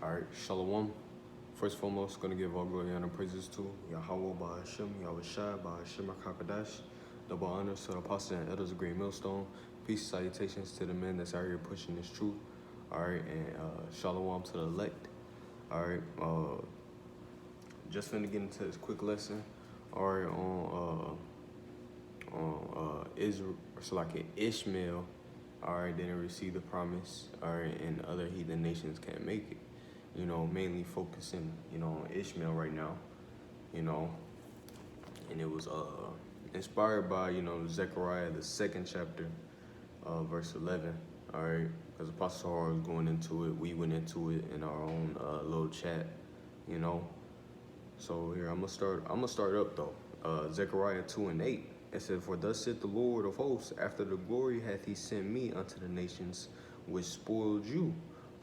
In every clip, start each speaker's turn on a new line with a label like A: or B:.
A: All right, Shalom. First and foremost, going to give all glory and praises to Yahweh Ba'Hashem, Yahweh Shai, Ba'Hashem HaKadosh. Double honors to the apostles and elders of Great Millstone. Peace, salutations to the men that's out here pushing this truth. All right, and Shalom to the elect. All right, just finna get into this quick lesson. All right, on Israel, so like Ishmael. All right, didn't receive the promise. All right, and other heathen nations can't make it. You know, mainly focusing, on Ishmael right now, and it was inspired by, Zechariah, the 2nd chapter, verse 11, all right, because Apostle Hall was going into it, we went into it in our own little chat, so here, I'm gonna start up though, Zechariah 2:8, it said, "For thus saith the Lord of hosts, after the glory hath he sent me unto the nations which spoiled you.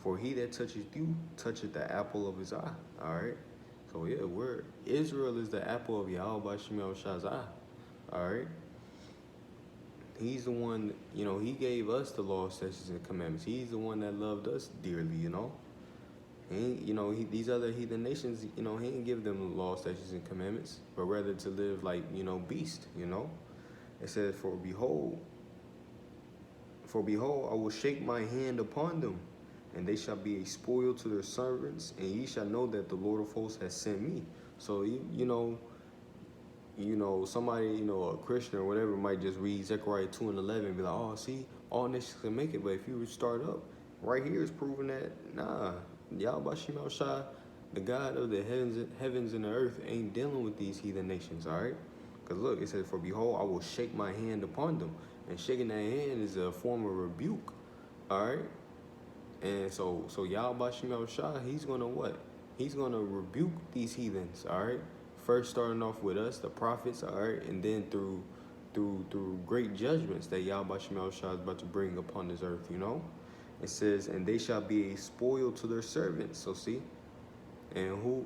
A: For he that toucheth you toucheth the apple of his eye." All right. So yeah, Israel is the apple of Yahweh Shai's eye. All right. He's the one, he gave us the law, statutes, and commandments. He's the one that loved us dearly, these other heathen nations, he didn't give them the law, statutes, and commandments, but rather to live like, beast, It says, for behold, I will shake my hand upon them, and they shall be a spoil to their servants, and ye shall know that the Lord of hosts has sent me. So, somebody, a Christian or whatever might just read Zechariah 2:11 and be like, oh, see, all nations can make it. But if you would start up, right here is proving that, nah, Yahweh Shai, the God of the heavens and the earth, ain't dealing with these heathen nations, all right? Because look, it says, for behold, I will shake my hand upon them. And shaking that hand is a form of rebuke, all right? And so Yahweh Shai, he's going to what? He's going to rebuke these heathens, all right? First starting off with us, the prophets, all right? And then through great judgments that Yahweh Shai is about to bring upon this earth, It says, and they shall be a spoil to their servants. So see? And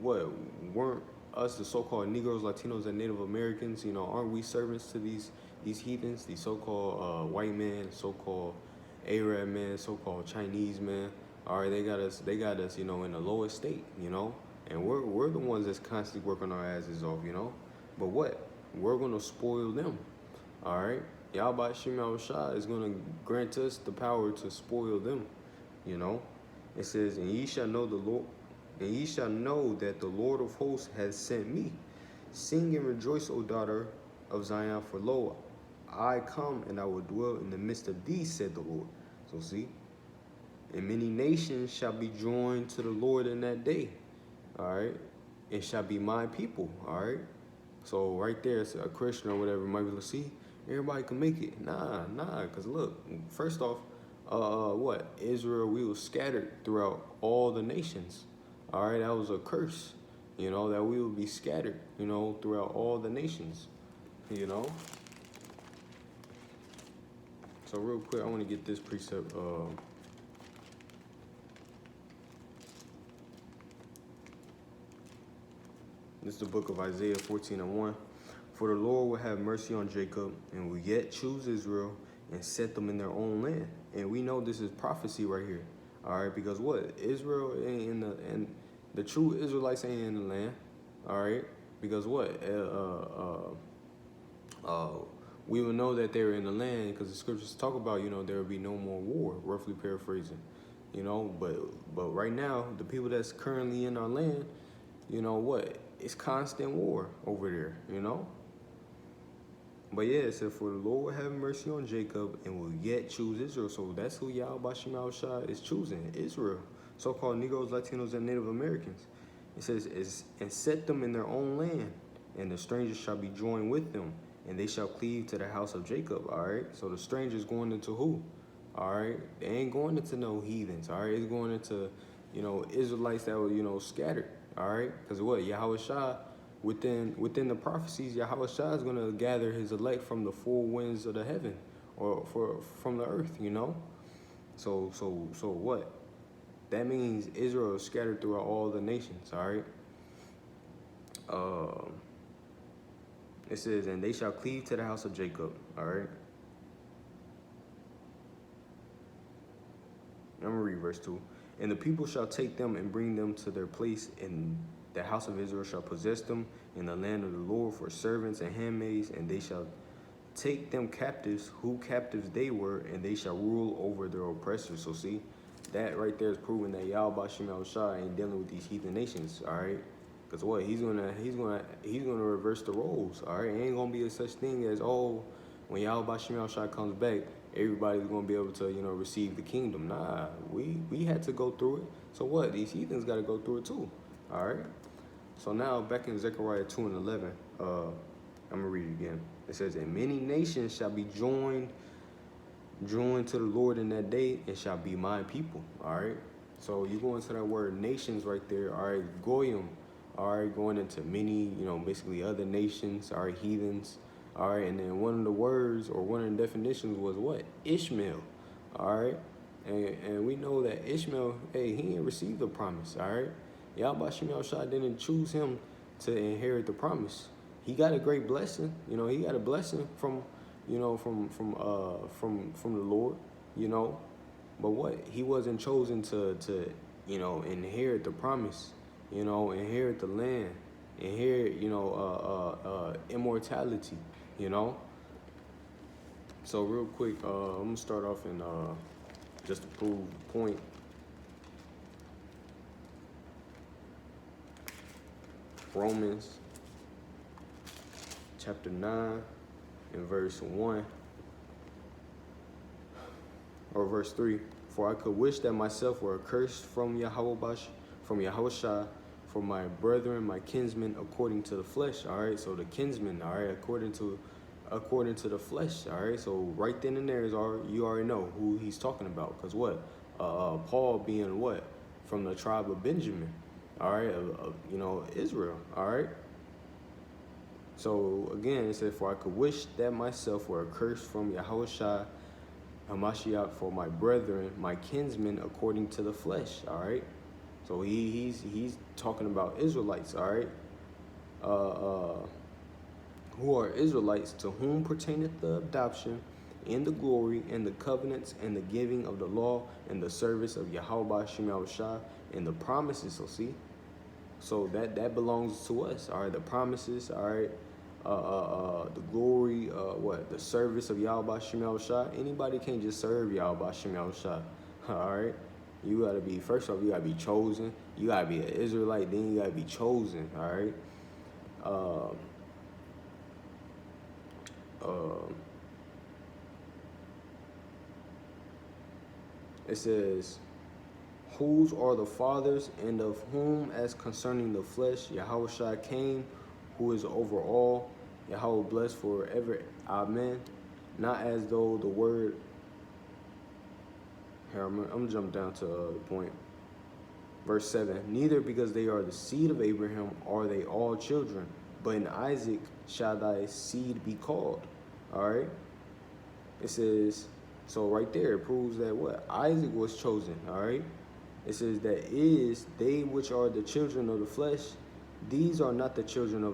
A: weren't us, the so-called Negroes, Latinos, and Native Americans, aren't we servants to these heathens, these so-called white men, so-called Arab man, so-called Chinese man? All right, they got us, in the lowest state, and we're the ones that's constantly working our asses off, But what? We're gonna spoil them, all right? Yahweh Shai is gonna grant us the power to spoil them, It says, and ye shall know the Lord. And ye shall know that the Lord of hosts has sent me. Sing and rejoice, O daughter of Zion, for lo, I come and I will dwell in the midst of thee, said the Lord. So see, and many nations shall be joined to the Lord in that day, all right? It shall be my people, all right? So right there, it's a Christian or whatever might be able to see, everybody can make it. Nah, because look, first off, Israel, we were scattered throughout all the nations. All right, that was a curse, that we will be scattered, throughout all the nations, So real quick, I want to get this precept. This is the book of Isaiah 14:1. For the Lord will have mercy on Jacob and will yet choose Israel and set them in their own land. And we know this is prophecy right here. All right, because what? Israel ain't in the true Israelites ain't in the land, all right? Because what? We will know that they're in the land because the scriptures talk about, there will be no more war, roughly paraphrasing, But right now, the people that's currently in our land, it's constant war over there, But yeah, it said, for the Lord will have mercy on Jacob and will yet choose Israel. So that's who Yahweh Shai is choosing, Israel. So-called Negroes, Latinos, and Native Americans. It says, and set them in their own land, and the strangers shall be joined with them, and they shall cleave to the house of Jacob, all right? So the strangers going into who? All right? They ain't going into no heathens, all right? It's going into, Israelites that were, scattered, all right? Because what? Yahweh Shai, within the prophecies, Yahweh Shai is going to gather his elect from the four winds of the heaven, or from the earth, So what? That means Israel is scattered throughout all the nations, all right? It says, and they shall cleave to the house of Jacob, all right? I'm going to read verse 2. And the people shall take them and bring them to their place, and the house of Israel shall possess them in the land of the Lord for servants and handmaids, and they shall take them captives, who captives they were, and they shall rule over their oppressors. So see, that right there is proving that Yahweh Shemel Shah ain't dealing with these heathen nations, all right? Because what, he's gonna reverse the roles, all right? It ain't gonna be a such thing as, oh, when Yahweh Shemel Shah comes back, everybody's gonna be able to, receive the kingdom. Nah, we had to go through it. So what? These heathens got to go through it too, all right? So now back in Zechariah 2:11, I'm gonna read it again. It says, and many nations shall be joined to the Lord in that day, and shall be my people. All right. So you go into that word nations right there. All right, goyim. All right, going into many, basically other nations. All right, heathens. All right, and then one of the words or one of the definitions was what? Ishmael. All right, and we know that Ishmael, hey, he didn't receive the promise. All right, Yahweh Shemel Shah didn't choose him to inherit the promise. He got a great blessing. He got a blessing from the Lord, but what? He wasn't chosen to inherit the promise, inherit the land, inherit, immortality, So real quick, I'm gonna start off in just to prove the point. Romans chapter 9 and verse 1 or verse 3. For I could wish that myself were accursed from Yahushua, for my brethren, my kinsmen, according to the flesh. All right, so the kinsmen, all right, according to the flesh. All right, so right then and there is you already know who he's talking about, because what? Paul being what? From the tribe of Benjamin. All right, Israel. All right. So again, it said, for I could wish that myself were accursed from Yahushua Hamashiach, for my brethren, my kinsmen, according to the flesh. All right. So he's talking about Israelites. All right. Who are Israelites, to whom pertaineth the adoption and the glory and the covenants and the giving of the law and the service of Yahweh Shemel Shah and the promises. So see, so that belongs to us. All right, the promises. All right, the glory. The service of Yahweh Shemel Shah. Anybody can't just serve Yahweh Shemel Shah. All right, you gotta be, first off, you gotta be chosen. You gotta be an Israelite. Then you gotta be chosen. All right. It says, whose are the fathers, and of whom, as concerning the flesh, Yahushua came, who is over all, Yahweh blessed forever. Amen. Not as though the word. Here, I'm gonna jump down to the point. Verse 7. Neither because they are the seed of Abraham are they all children, but in Isaac shall thy seed be called. All right. It says, so right there it proves that what? Isaac was chosen. All right. It says that is they which are the children of the flesh, these are not the children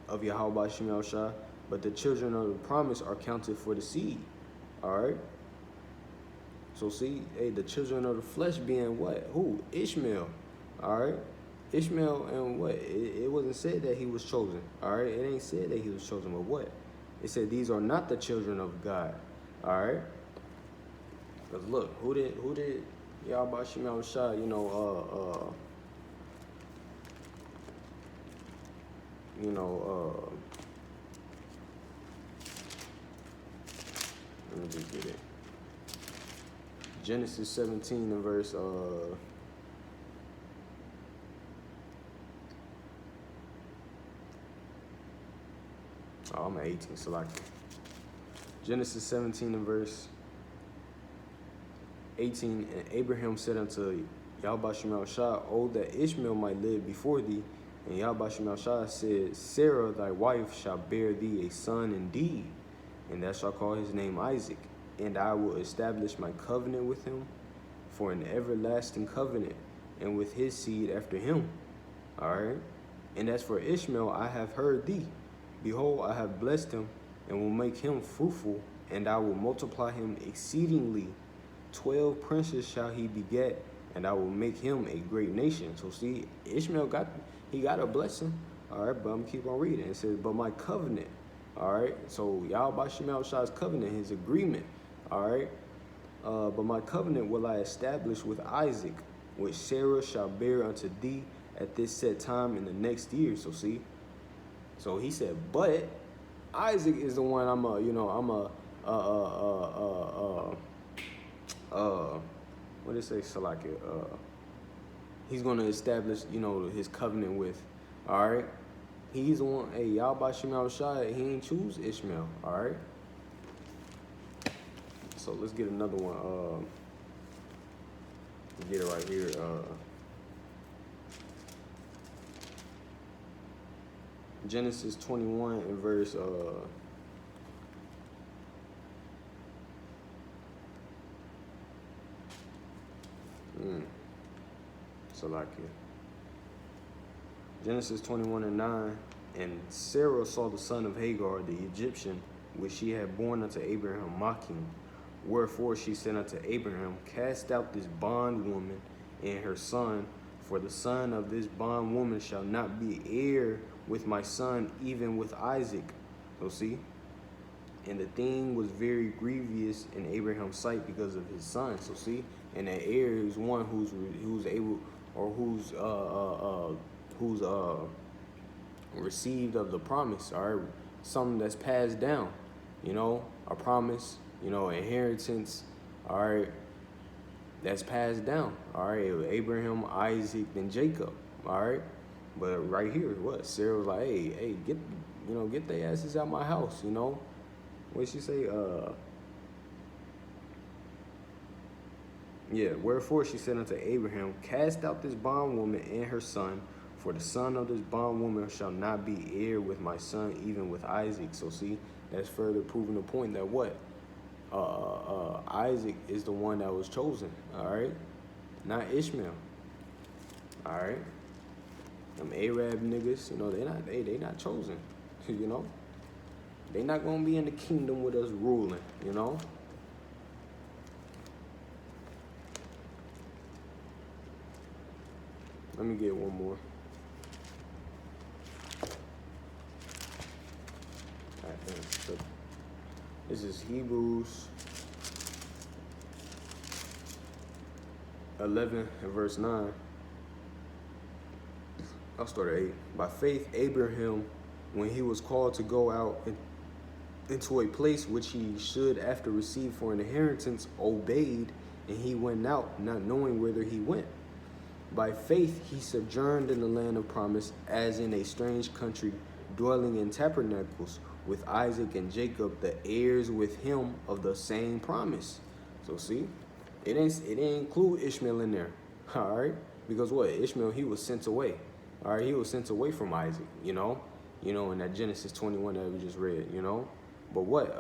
A: of Yahweh Shemel Shah, but the children of the promise are counted for the seed. All right. So see, hey, the children of the flesh being what? Who? Ishmael. All right. Ishmael, and what? It wasn't said that he was chosen. All right. It ain't said that he was chosen, but what? It said these are not the children of God. All right. Because look, who did Yahweh Shemel Shah, let me just get it. Genesis 17 and verse I'm at 18, so Genesis 17 and verse 18, and Abraham said unto Yahweh Shemel Shah, oh, that Ishmael might live before thee. And Yahweh Shemel Shah said, Sarah thy wife shall bear thee a son indeed, and thou shalt call his name Isaac. And I will establish my covenant with him for an everlasting covenant, and with his seed after him. All right. And as for Ishmael, I have heard thee. Behold, I have blessed him, and will make him fruitful, and I will multiply him exceedingly. 12 princes shall he beget, and I will make him a great nation. So see, Ishmael got a blessing. All right, but I'm gonna keep on reading. It says, but my covenant. All right, so Yahweh Shemel Shah's covenant, his agreement. All right, but my covenant will I establish with Isaac, which Sarah shall bear unto thee at this set time in the next year. So see, so he said, but Isaac is the one what did it say, Salakia? He's gonna establish, his covenant with. All right, he's the one. Hey, Yahweh Shemel Shah, he ain't choose Ishmael. All right. So let's get another one. Get it right here. Genesis 21 and verse Salakia. Genesis 21 and 9. And Sarah saw the son of Hagar, the Egyptian, which she had born unto Abraham, mocking. Wherefore she said unto Abraham, cast out this bondwoman and her son, for the son of this bondwoman shall not be heir with my son, even with Isaac. So see, and the thing was very grievous in Abraham's sight because of his son. So see, and that heir is one who's able, or who's received of the promise, all right, something that's passed down, a promise, inheritance, all right, that's passed down, all right, Abraham, Isaac, then Jacob, all right, but right here, what, Sarah was like, hey, get their asses out my house, What'd she say? Wherefore she said unto Abraham, cast out this bondwoman and her son, for the son of this bondwoman shall not be heir with my son, even with Isaac. So see, that's further proving the point that what? Isaac is the one that was chosen, all right? Not Ishmael, all right? Them Arab niggas, they not chosen, They not gonna be in the kingdom with us ruling, Let me get one more. So this is Hebrews 11 and verse 9. I'll start at 8. By faith, Abraham, when he was called to go out into a place which he should after receive for an inheritance, obeyed, and he went out, not knowing whither he went. By faith, he sojourned in the land of promise, as in a strange country, dwelling in tabernacles with Isaac and Jacob, the heirs with him of the same promise. So see, it didn't include Ishmael in there, all right? Because what? Ishmael, he was sent away, all right? He was sent away from Isaac, in that Genesis 21 that we just read, But what?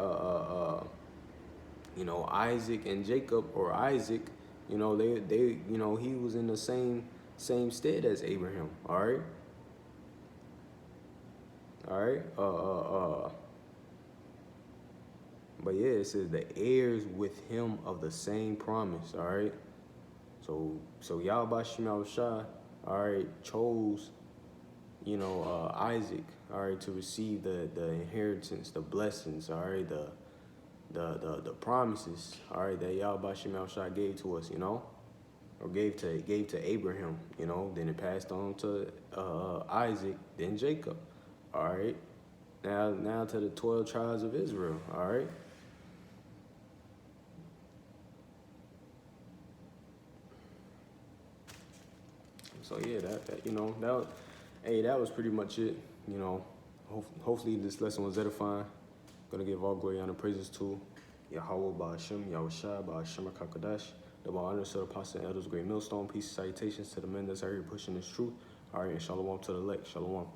A: Isaac and Jacob, or Isaac, they he was in the same stead as Abraham, all right? All right. But yeah, it says the heirs with him of the same promise, all right? So Yahweh Shemel Shah, all right, chose, Isaac, all right, to receive the inheritance, the blessings, all right, the promises, all right, that Yahweh Shemel Shah gave to us, or gave to Abraham, then it passed on to Isaac, then Jacob, all right. Now to the 12 tribes of Israel, all right. So yeah, that was pretty much it, Hopefully this lesson was edifying. Gonna give all glory, honor, praises to Yahweh, Ba'ashem, Yahushua, Ba'ashem, HaKadosh, the honor to the apostles and elders, great millstone. Peace and salutations to the men that's out here pushing this truth. All right, and shalom to the elect. Shalom.